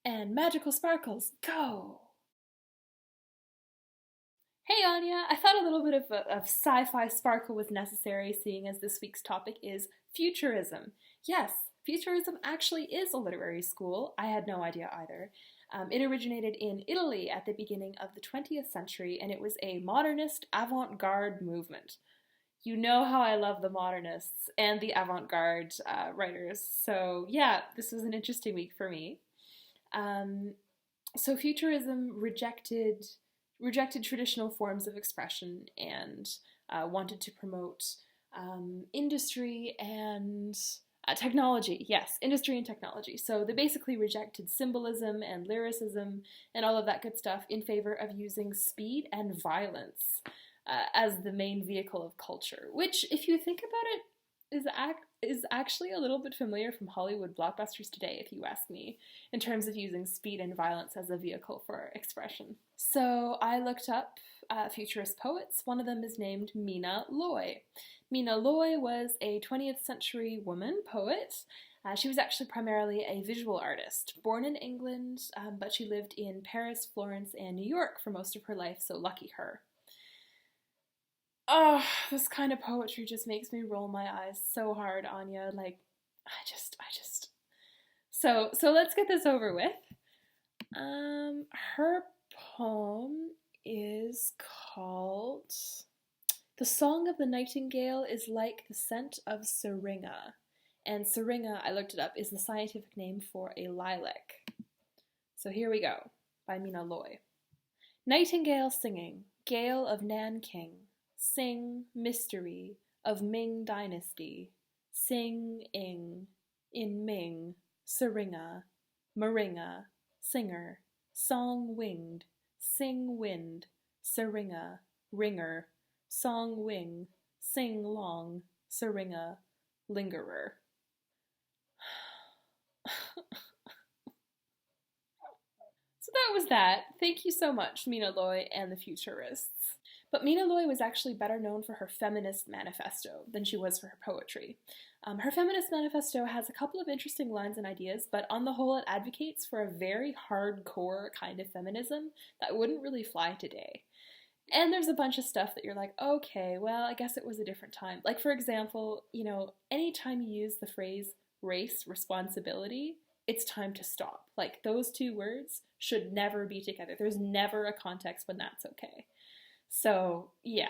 And magical sparkles, go! Hey Anya, I thought a little bit of sci-fi sparkle was necessary, seeing as this week's topic is Futurism. Yes, Futurism actually is a literary school. I had no idea either. It originated in Italy at the beginning of the 20th century, and it was a modernist avant-garde movement. You know how I love the modernists and the avant-garde writers, so yeah, this was an interesting week for me. Um, so Futurism rejected traditional forms of expression and wanted to promote industry and technology. Yes, industry and technology. So they basically rejected symbolism and lyricism and all of that good stuff in favor of using speed and violence as the main vehicle of culture, which, if you think about it, is actually a little bit familiar from Hollywood blockbusters today, if you ask me, in terms of using speed and violence as a vehicle for expression. So I looked up futurist poets. One of them is named Mina Loy. Mina Loy was a 20th century woman poet. She was actually primarily a visual artist, born in England, but she lived in Paris, Florence, and New York for most of her life, so lucky her. Oh, this kind of poetry just makes me roll my eyes so hard, Anya. Like, I just. So let's get this over with. Her poem is called "The Song of the Nightingale is like the scent of syringa," and syringa, I looked it up, is the scientific name for a lilac. So here we go, by Mina Loy. Nightingale singing, gale of Nanking. Sing, mystery, of Ming dynasty. Sing, ing, in Ming, syringa, moringa, singer, song winged, sing wind, syringa, ringer, song wing, sing long, syringa, lingerer. So that was that. Thank you so much, Mina Loy and the Futurists. But Mina Loy was actually better known for her feminist manifesto than she was for her poetry. Her feminist manifesto has a couple of interesting lines and ideas, but on the whole it advocates for a very hardcore kind of feminism that wouldn't really fly today. And there's a bunch of stuff that you're like, okay, well, I guess it was a different time. Like, for example, anytime you use the phrase race responsibility, it's time to stop. Like, those two words should never be together. There's never a context when that's okay. So, yeah.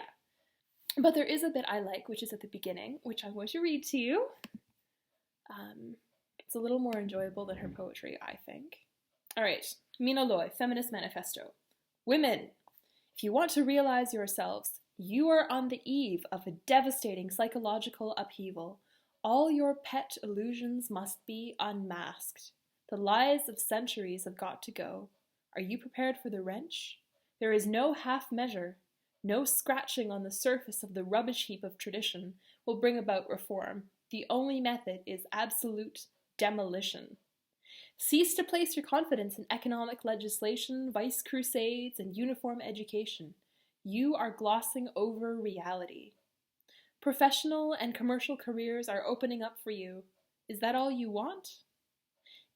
But there is a bit I like, which is at the beginning, which I'm going to read to you. It's a little more enjoyable than her poetry, I think. All right, Mina Loy, Feminist Manifesto. Women, if you want to realize yourselves, you are on the eve of a devastating psychological upheaval. All your pet illusions must be unmasked. The lies of centuries have got to go. Are you prepared for the wrench? There is no half measure. No scratching on the surface of the rubbish heap of tradition will bring about reform. The only method is absolute demolition. Cease to place your confidence in economic legislation, vice crusades, and uniform education. You are glossing over reality. Professional and commercial careers are opening up for you. Is that all you want?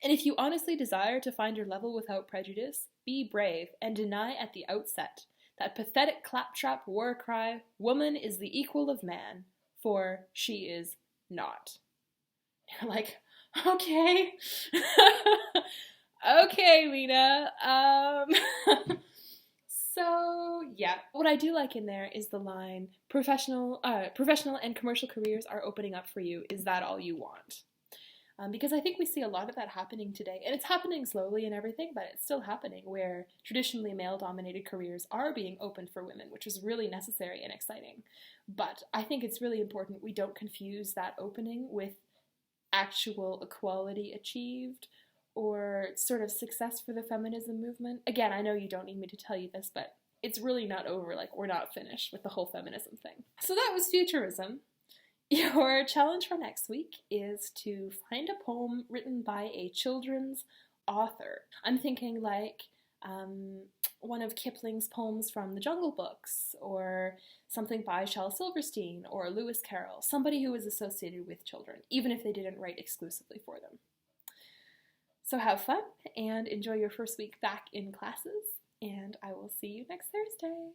And if you honestly desire to find your level without prejudice, be brave and deny at the outset that pathetic claptrap war cry, woman is the equal of man, for she is not. You're like, okay. Okay, Lena. So, yeah. What I do like in there is the line, professional and commercial careers are opening up for you. Is that all you want? Because I think we see a lot of that happening today. And it's happening slowly and everything, but it's still happening, where traditionally male-dominated careers are being opened for women, which is really necessary and exciting. But I think it's really important we don't confuse that opening with actual equality achieved or sort of success for the feminism movement. Again, I know you don't need me to tell you this, but it's really not over. Like, we're not finished with the whole feminism thing. So that was Futurism. Your challenge for next week is to find a poem written by a children's author. I'm thinking like one of Kipling's poems from the Jungle Books, or something by Shel Silverstein or Lewis Carroll, somebody who is associated with children, even if they didn't write exclusively for them. So have fun and enjoy your first week back in classes, and I will see you next Thursday.